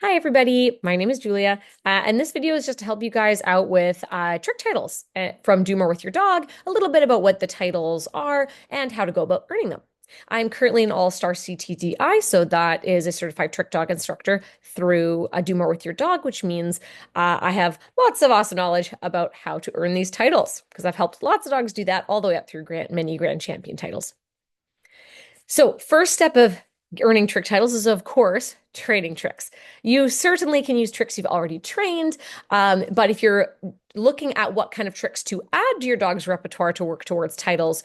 Hi, everybody. My name is Julia, and this video is just to help you guys out with trick titles from Do More With Your Dog, a little bit about what the titles are and how to go about earning them. I'm currently an All-Star CTDI, so that is a certified trick dog instructor through Do More With Your Dog, which means I have lots of awesome knowledge about how to earn these titles because I've helped lots of dogs do that all the way up through mini Grand Champion titles. So, first step of earning trick titles is, of course, training tricks. You certainly can use tricks you've already trained, but if you're looking at what kind of tricks to add to your dog's repertoire to work towards titles,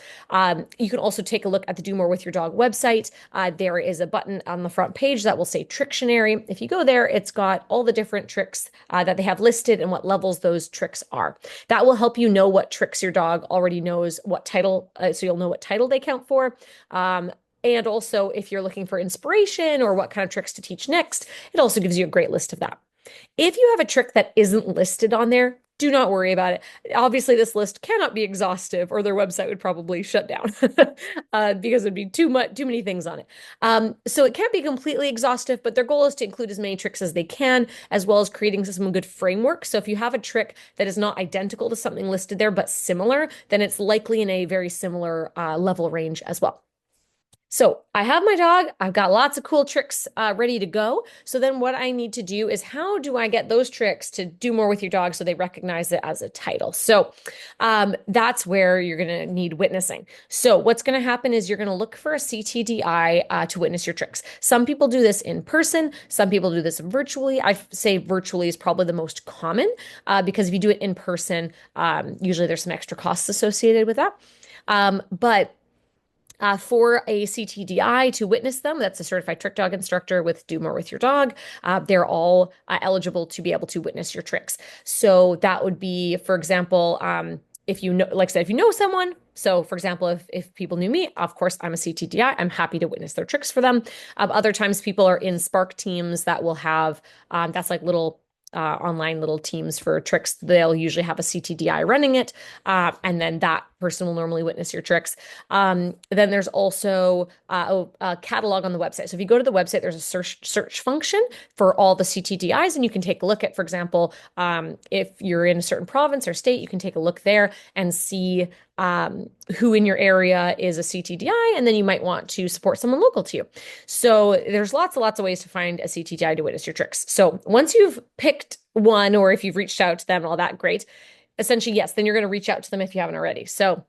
you can also take a look at the Do More With Your Dog website. There is a button on the front page that will say Trictionary. If you go there, it's got all the different tricks that they have listed and what levels those tricks are. That will help you know what tricks your dog already knows, what title, so you'll know what title they count for. And also, if you're looking for inspiration or what kind of tricks to teach next, it also gives you a great list of that. If you have a trick that isn't listed on there, do not worry about it. Obviously, this list cannot be exhaustive, or their website would probably shut down because it'd be too many things on it. So it can't be completely exhaustive, but their goal is to include as many tricks as they can, as well as creating some good framework. So if you have a trick that is not identical to something listed there, but similar, then it's likely in a very similar level range as well. So I have my dog. I've got lots of cool tricks ready to go. So then what I need to do is how do I get those tricks to do more with your dog so they recognize it as a title? So that's where you're going to need witnessing. So what's going to happen is you're going to look for a CTDI to witness your tricks. Some people do this in person. Some people do this virtually. I say virtually is probably the most common because if you do it in person, usually there's some extra costs associated with that. But for a CTDI to witness them, that's a certified trick dog instructor with Do More With Your Dog. They're all eligible to be able to witness your tricks. So that would be, for example, if you know, like I said, if you know someone, so for example, if people knew me, of course, I'm a CTDI, I'm happy to witness their tricks for them. Other times people are in Spark teams that will have, that's like little online little teams for tricks. They'll usually have a CTDI running it, and then that person will normally witness your tricks. Then there's also a catalog on the website. So if you go to the website, there's a search function for all the CTDIs, and you can take a look at, for example, if you're in a certain province or state, you can take a look there and see who in your area is a CTDI, and then you might want to support someone local to you. So there's lots and lots of ways to find a CTDI to witness your tricks. So once you've picked one, or if you've reached out to them and all that, great. Essentially, yes, then you're going to reach out to them if you haven't already. So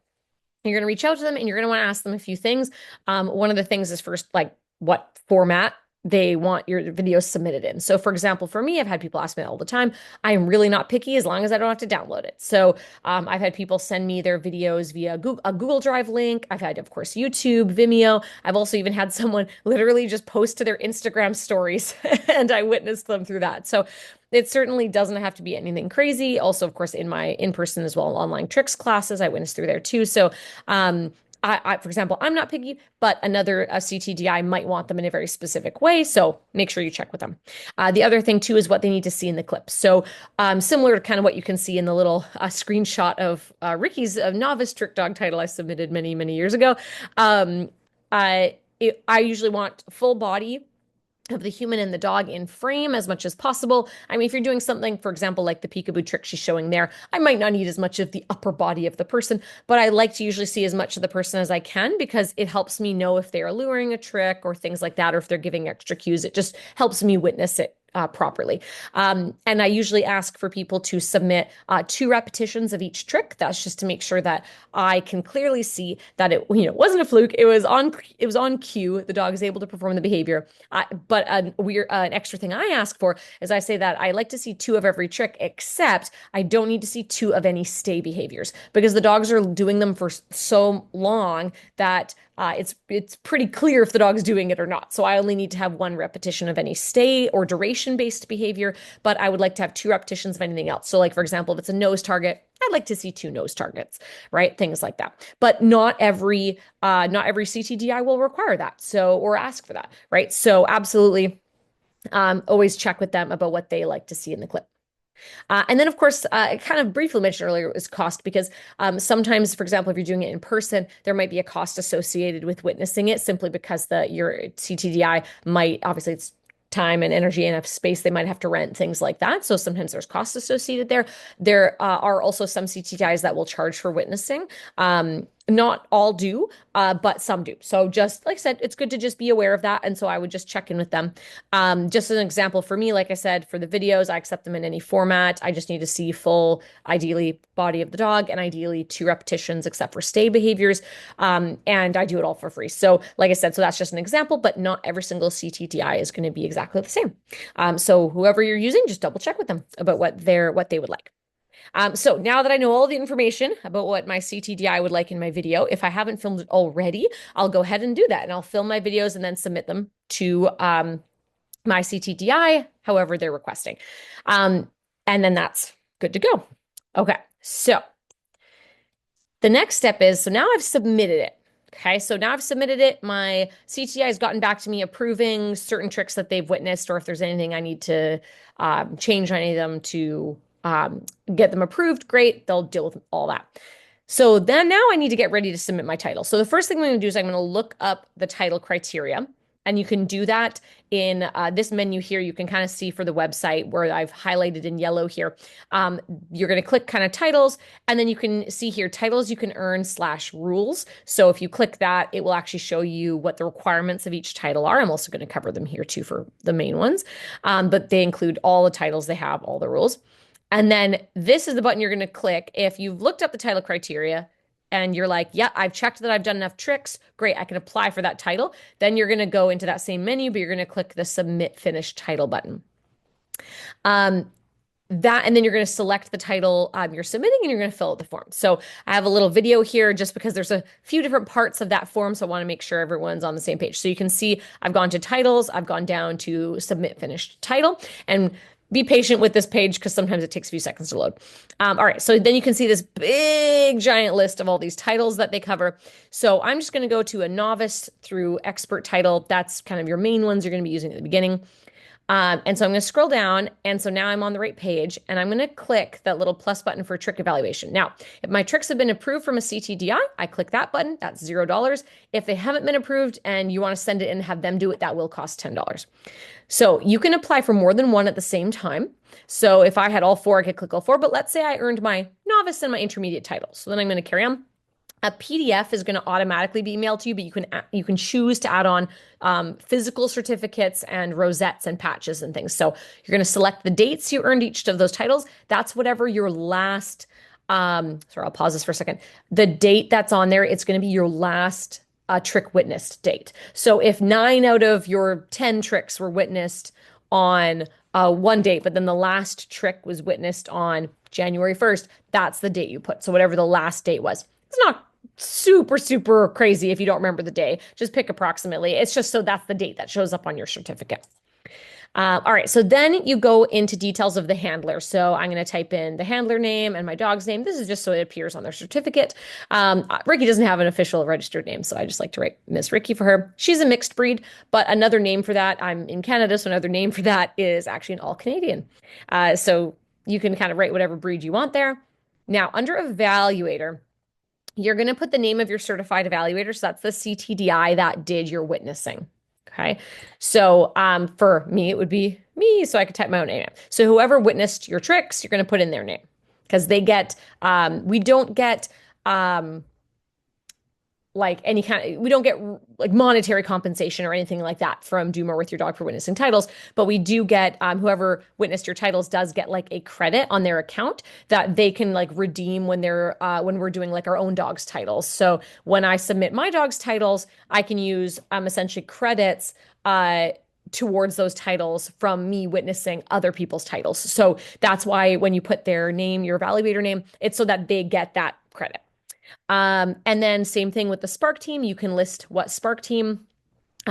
you're going to reach out to them and you're going to want to ask them a few things. One of the things is first, like what format they want your videos submitted in. So for example, for me, I've had people ask me all the time. I am really not picky as long as I don't have to download it. So I've had people send me their videos via a Google Drive link. I've had, of course, YouTube, Vimeo. I've also even had someone literally just post to their Instagram stories and I witnessed them through that. So it certainly doesn't have to be anything crazy. Also, of course, in my in-person as well, online tricks classes, I witnessed through there too. So for example, I'm not picky, but another CTDI might want them in a very specific way. So make sure you check with them. The other thing too is what they need to see in the clip. So similar to kind of what you can see in the little screenshot of Ricky's novice trick dog title I submitted many, many years ago. I usually want full body of the human and the dog in frame as much as possible. I mean, if you're doing something, for example, like the peekaboo trick she's showing there, I might not need as much of the upper body of the person, but I like to usually see as much of the person as I can because it helps me know if they're luring a trick or things like that, or if they're giving extra cues. It just helps me witness it properly. And I usually ask for people to submit 2 repetitions of each trick. That's just to make sure that I can clearly see that it, wasn't a fluke. It was on cue. The dog is able to perform the behavior. But an extra thing I ask for is I say that I like to see 2 of every trick, except I don't need to see 2 of any stay behaviors because the dogs are doing them for so long that it's pretty clear if the dog's doing it or not. So I only need to have 1 repetition of any stay or duration-based behavior, but I would like to have 2 repetitions of anything else. So like, for example, if it's a nose target, I'd like to see 2 nose targets, right? Things like that. But not every CTDI will require that. So, or ask for that, right? So absolutely, always check with them about what they like to see in the clip. And then, of course, I kind of briefly mentioned earlier is cost because sometimes, for example, if you're doing it in person, there might be a cost associated with witnessing it simply because your CTDI might, obviously it's time and energy and enough space they might have to rent, things like that. So sometimes there's costs associated there. There are also some CTDIs that will charge for witnessing. Not all do, but some do. So just like I said, it's good to just be aware of that. And so I would just check in with them. Just as an example for me, like I said, for the videos, I accept them in any format. I just need to see full, ideally, body of the dog and ideally 2 repetitions, except for stay behaviors. And I do it all for free. So like I said, so that's just an example, but not every single CTDI is going to be exactly the same. So whoever you're using, just double check with them about what they would like. So now that I know all the information about what my CTDI would like in my video, if I haven't filmed it already, I'll go ahead and do that. And I'll film my videos and then submit them to my CTDI, however they're requesting. And then that's good to go. Okay, so the next step is, so now I've submitted it. Okay, so now I've submitted it. My CTDI has gotten back to me approving certain tricks that they've witnessed, or if there's anything I need to change on any of them to get them approved, great. They'll deal with all that. So then now I need to get ready to submit my title. So the first thing I'm going to do is I'm going to look up the title criteria. And you can do that in this menu here. You can kind of see for the website where I've highlighted in yellow here. You're going to click kind of titles, and then you can see here titles you can earn / rules. So if you click that, it will actually show you what the requirements of each title are. I'm also going to cover them here too for the main ones, but they include all the titles they have, all the rules. And then this is the button you're going to click if you've looked up the title criteria and you're like, yeah, I've checked that I've done enough tricks. Great, I can apply for that title. Then you're going to go into that same menu, but you're going to click the Submit Finished Title button. And then you're going to select the title you're submitting, and you're going to fill out the form. So I have a little video here just because there's a few different parts of that form, so I want to make sure everyone's on the same page. So you can see I've gone to titles, I've gone down to Submit Finished Title, and be patient with this page because sometimes it takes a few seconds to load. All right, so then you can see this big giant list of all these titles that they cover. So I'm just going to go to a novice through expert title. That's kind of your main ones you're going to be using at the beginning. And so I'm going to scroll down. And so now I'm on the right page, and I'm going to click that little plus button for trick evaluation. Now, if my tricks have been approved from a CTDI, I click that button. That's $0. If they haven't been approved and you want to send it in and have them do it, that will cost $10. So you can apply for more than one at the same time. So if I had all 4, I could click all 4. But let's say I earned my novice and my intermediate title. So then I'm going to carry on. A PDF is going to automatically be emailed to you, but you can choose to add on physical certificates and rosettes and patches and things. So you're going to select the dates you earned each of those titles. That's whatever your last, sorry, I'll pause this for a second. The date that's on there, it's going to be your last trick witnessed date. So if 9 out of your 10 tricks were witnessed on one date, but then the last trick was witnessed on January 1st, that's the date you put. So whatever the last date was. It's not super, super crazy if you don't remember the day. Just pick approximately. It's just so that's the date that shows up on your certificate. All right, so then you go into details of the handler. So I'm going to type in the handler name and my dog's name. This is just so it appears on their certificate. Ricky doesn't have an official registered name, so I just like to write Miss Ricky for her. She's a mixed breed, but another name for that, I'm in Canada, so another name for that is actually an all-Canadian. So you can kind of write whatever breed you want there. Now, under evaluator, you're going to put the name of your certified evaluator. So that's the CTDI that did your witnessing. Okay. So for me, it would be me. So I could type my own name. So whoever witnessed your tricks, you're going to put in their name because they get, we don't get like any kind of, we don't get like monetary compensation or anything like that from Do More With Your Dog for witnessing titles, but we do get, whoever witnessed your titles does get like a credit on their account that they can like redeem when they're, when we're doing like our own dog's titles. So when I submit my dog's titles, I can use essentially credits, towards those titles from me witnessing other people's titles. So that's why when you put their name, your evaluator name, it's so that they get that credit. And then same thing with the Spark team. You can list what Spark team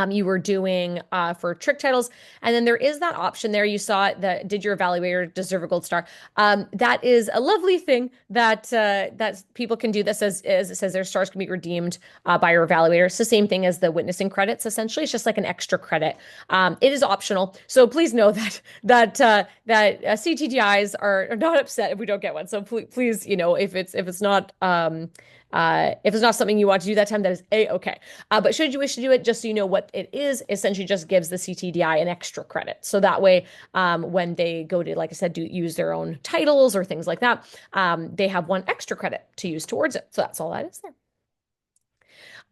you were doing for trick titles. And then there is that option there. You saw it, that did your evaluator deserve a gold star? That is a lovely thing that that people can do. This as it says their stars can be redeemed by your evaluator. It's the same thing as the witnessing credits. Essentially, it's just like an extra credit. It is optional. So please know that CTDIs are not upset if we don't get one. So please, you know, if it's not If it's not something you want to do that time, that is A-okay. But should you wish to do it, just so you know what it is, essentially just gives the CTDI an extra credit. So that way, when they go to, like I said, use their own titles or things like that, they have one extra credit to use towards it. So that's all that is there.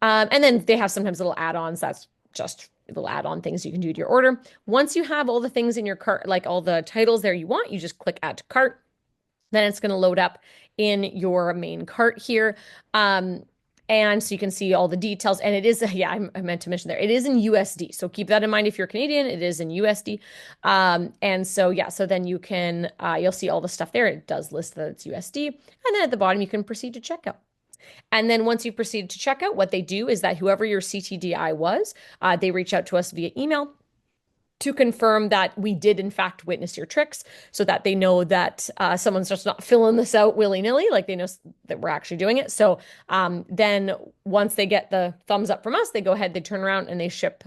And then they have sometimes little add-ons. That's just little add-on things you can do to your order. Once you have all the things in your cart, like all the titles there you want, you just click add to cart. Then it's going to load up in your main cart here. And so you can see all the details. And it is, yeah, I meant to mention there, it is in USD. So keep that in mind if you're Canadian, it is in USD. And so, yeah, so then you can, you'll see all the stuff there. It does list that it's USD. And then at the bottom, you can proceed to checkout. And then once you proceed to checkout, what they do is that whoever your CTDI was, they reach out to us via email to confirm that we did in fact witness your tricks, so that they know that someone's just not filling this out willy-nilly, like they know that we're actually doing it. So then once they get the thumbs up from us, they go ahead, they turn around and they ship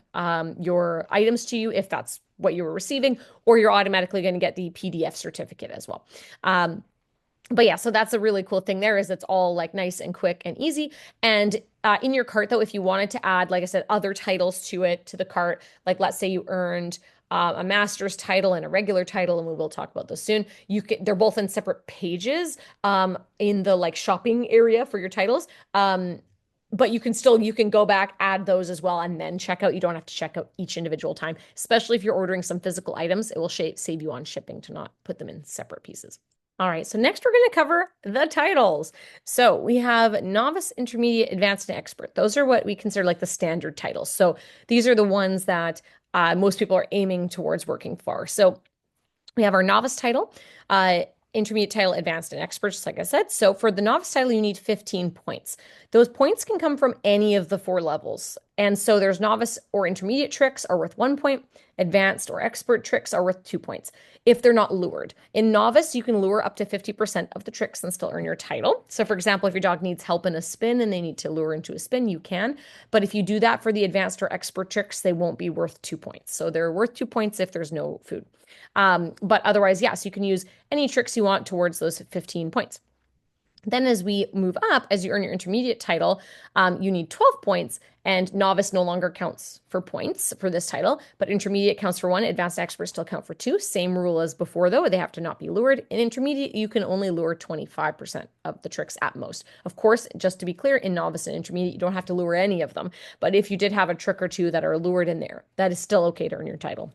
your items to you if that's what you were receiving, or you're automatically going to get the PDF certificate as well. But yeah, so that's a really cool thing there, is it's all like nice and quick and easy. And in your cart though, if you wanted to add, like I said, other titles to it, to the cart, like let's say you earned a master's title and a regular title, and we will talk about those soon. They're both in separate pages in the like shopping area for your titles. But you can go back, add those as well, and then check out. You don't have to check out each individual time, especially if you're ordering some physical items. It will save you on shipping to not put them in separate pieces. All right, so next we're going to cover the titles. So we have novice, intermediate, advanced, and expert. Those are what we consider like the standard titles. So these are the ones that most people are aiming towards working for. So we have our novice title, intermediate title, advanced, and expert, just like I said. So for the novice title, you need 15 points. Those points can come from any of the 4 levels. And so there's novice or intermediate tricks are worth 1 point. Advanced or expert tricks are worth 2 points if they're not lured. In novice, you can lure up to 50% of the tricks and still earn your title. So for example, if your dog needs help in a spin and they need to lure into a spin, you can. But if you do that for the advanced or expert tricks, they won't be worth 2 points. So they're worth 2 points if there's no food. But otherwise, yes, you can use any tricks you want towards those 15 points. Then as we move up, as you earn your intermediate title, you need 12 points, and novice no longer counts for points for this title, but intermediate counts for 1, advanced expert still count for 2. Same rule as before, though. They have to not be lured. In intermediate, you can only lure 25% of the tricks at most. Of course, just to be clear, in novice and intermediate, you don't have to lure any of them. But if you did have a trick or two that are lured in there, that is still okay to earn your title.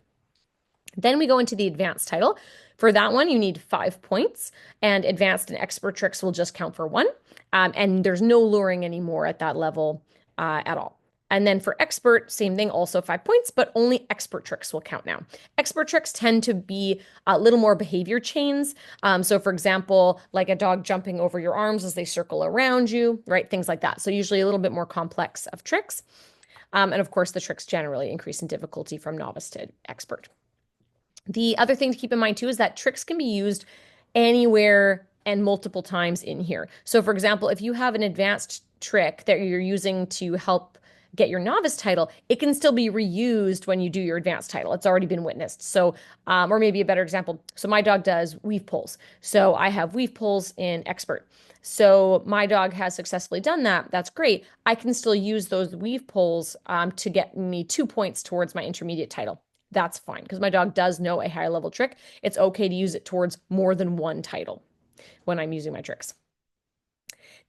Then we go into the advanced title. For that one, you need 5 points, and advanced and expert tricks will just count for 1. And there's no luring anymore at that level at all. And then for expert, same thing, also 5 points, but only expert tricks will count now. Expert tricks tend to be a little more behavior chains. So for example, like a dog jumping over your arms as they circle around you, right? Things like that. So usually a little bit more complex of tricks. And of course, the tricks generally increase in difficulty from novice to expert. The other thing to keep in mind too is that tricks can be used anywhere and multiple times in here. So for example, if you have an advanced trick that you're using to help get your novice title, it can still be reused when you do your advanced title. It's already been witnessed. So, or maybe a better example. So my dog does weave pulls. So I have weave pulls in expert. So my dog has successfully done that. That's great. I can still use those weave pulls to get me 2 points towards my intermediate title. That's fine because my dog does know a high level trick. It's okay to use it towards more than 1 title when I'm using my tricks.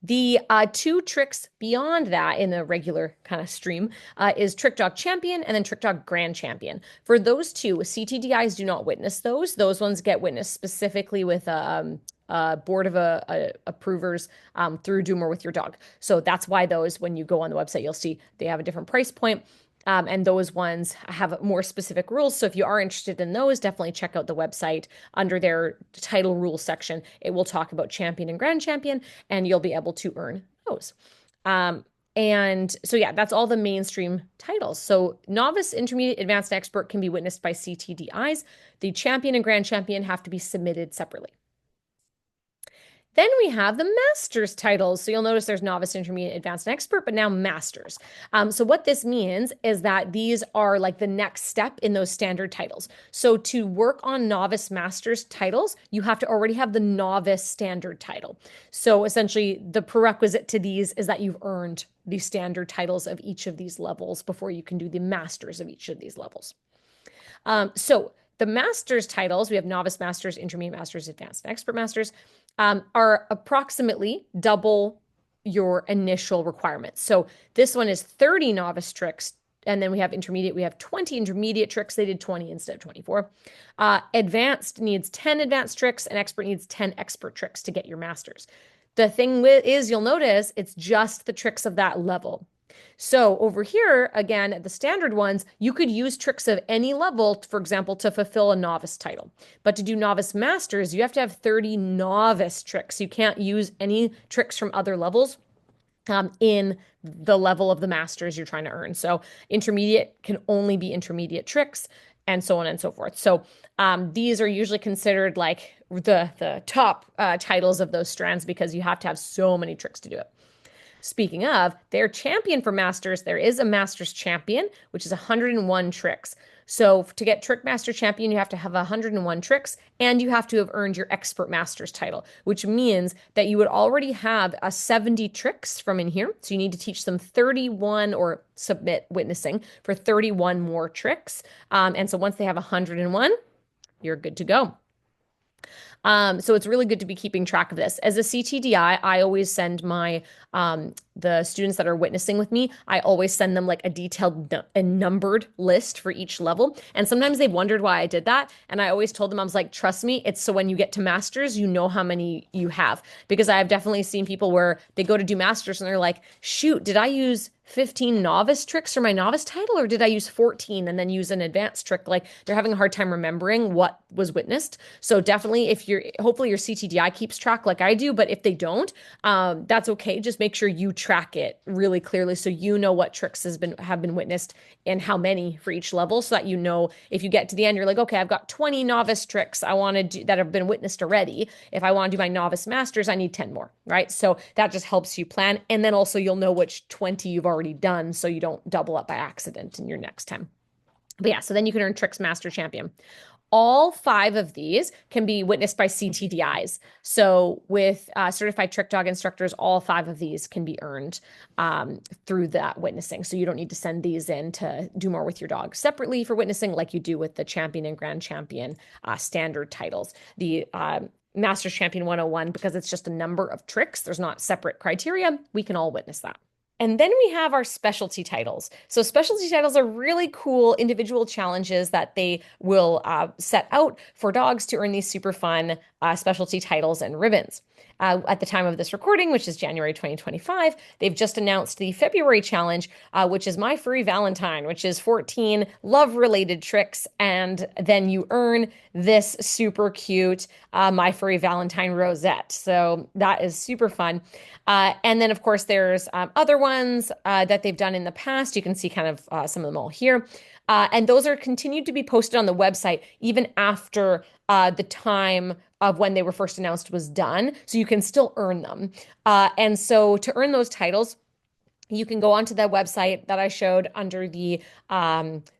The 2 tricks beyond that in the regular kind of stream is Trick Dog Champion and then Trick Dog Grand Champion. For those 2, CTDIs do not witness those. Those ones get witnessed specifically with board of approvers through Do More With Your Dog. So that's why those, when you go on the website, you'll see they have a different price point. And those ones have more specific rules. So if you are interested in those, definitely check out the website under their title rules section. It will talk about champion and grand champion, and you'll be able to earn those. And so, yeah, that's all the mainstream titles. So novice, intermediate, advanced, expert can be witnessed by CTDIs. The champion and grand champion have to be submitted separately. Then we have the master's titles. So you'll notice there's novice, intermediate, advanced, and expert, but now masters. So what this means is that these are like the next step in those standard titles. So to work on novice master's titles, you have to already have the novice standard title. So essentially, the prerequisite to these is that you've earned the standard titles of each of these levels before you can do the masters of each of these levels. So the master's titles, we have novice masters, intermediate masters, advanced, and expert masters, are approximately double your initial requirements. So this one is 30 novice tricks, and then we have intermediate, we have 20 intermediate tricks. They did 20 instead of 24. Advanced needs 10 advanced tricks, and expert needs 10 expert tricks to get your masters. The thing is, you'll notice it's just the tricks of that level. So over here, again, the standard ones, you could use tricks of any level, for example, to fulfill a novice title. But to do novice masters, you have to have 30 novice tricks. You can't use any tricks from other levels in the level of the masters you're trying to earn. So intermediate can only be intermediate tricks, and so on and so forth. So these are usually considered like the top titles of those strands because you have to have so many tricks to do it. Speaking of, their champion for masters, there is a master's champion, which is 101 tricks. So to get trick master champion, you have to have 101 tricks and you have to have earned your expert master's title, which means that you would already have a 70 tricks from in here. So you need to teach them 31 or submit witnessing for 31 more tricks. And so once they have 101, you're good to go. So it's really good to be keeping track of this. As a CTDI, I always send my the students that are witnessing with me, I always send them like a detailed and numbered list for each level. And sometimes they've wondered why I did that. And I always told them, I was like, trust me, it's so when you get to masters, you know how many you have. Because I've definitely seen people where they go to do masters and they're like, shoot, did I use 15 novice tricks for my novice title, or did I use 14 and then use an advanced trick? Like they're having a hard time remembering what was witnessed. So definitely hopefully your CTDI keeps track like I do, but if they don't, that's okay. Just make sure you track it really clearly so you know what tricks have been witnessed and how many for each level, so that you know if you get to the end, you're like, okay, I've got 20 novice tricks I want to do that have been witnessed already. If I want to do my novice masters, I need 10 more, right? So that just helps you plan. And then also you'll know which 20 you've already done so you don't double up by accident in your next time. But yeah, so then you can earn Tricks Master Champion. All 5 of these can be witnessed by CTDIs. So with certified trick dog instructors, all 5 of these can be earned through that witnessing. So you don't need to send these in to do more with your dog separately for witnessing like you do with the champion and grand champion standard titles. The Master Champion 101, because it's just a number of tricks, there's not separate criteria, we can all witness that. And then we have our specialty titles. So specialty titles are really cool individual challenges that they will set out for dogs to earn these super fun specialty titles and ribbons. At the time of this recording, which is January 2025, they've just announced the February challenge, which is My Furry Valentine, which is 14 love-related tricks, and then you earn this super cute My Furry Valentine rosette. So that is super fun. And then, of course, there's other ones that they've done in the past. You can see kind of some of them all here. And those are continued to be posted on the website even after the time of when they were first announced was done. So you can still earn them. And so to earn those titles, you can go onto the website that I showed under the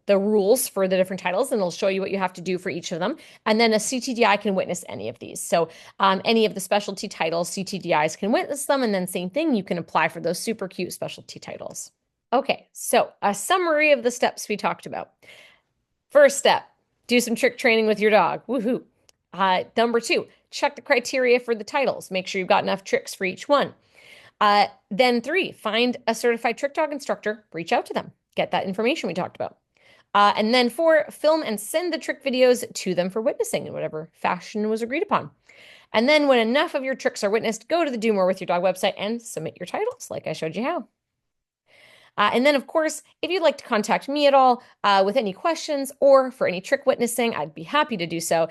rules for the different titles, and it'll show you what you have to do for each of them. And then a CTDI can witness any of these. So any of the specialty titles, CTDIs can witness them. And then same thing, you can apply for those super cute specialty titles. Okay, so a summary of the steps we talked about. First step, do some trick training with your dog. Woohoo. Number 2, check the criteria for the titles. Make sure you've got enough tricks for each one. Then 3, find a certified trick dog instructor, reach out to them, get that information we talked about. And then 4, film and send the trick videos to them for witnessing in whatever fashion was agreed upon. And then when enough of your tricks are witnessed, go to the Do More With Your Dog website and submit your titles like I showed you how. And then, of course, if you'd like to contact me at all with any questions or for any trick witnessing, I'd be happy to do so.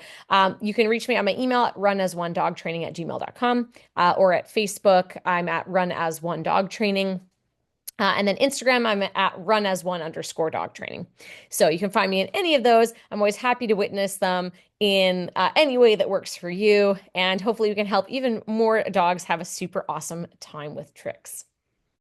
You can reach me on my email at runasonedogtraining@gmail.com or at Facebook. I'm at runasonedogtraining. And then Instagram, I'm at runas1_dog training. So you can find me in any of those. I'm always happy to witness them in any way that works for you. And hopefully we can help even more dogs have a super awesome time with tricks.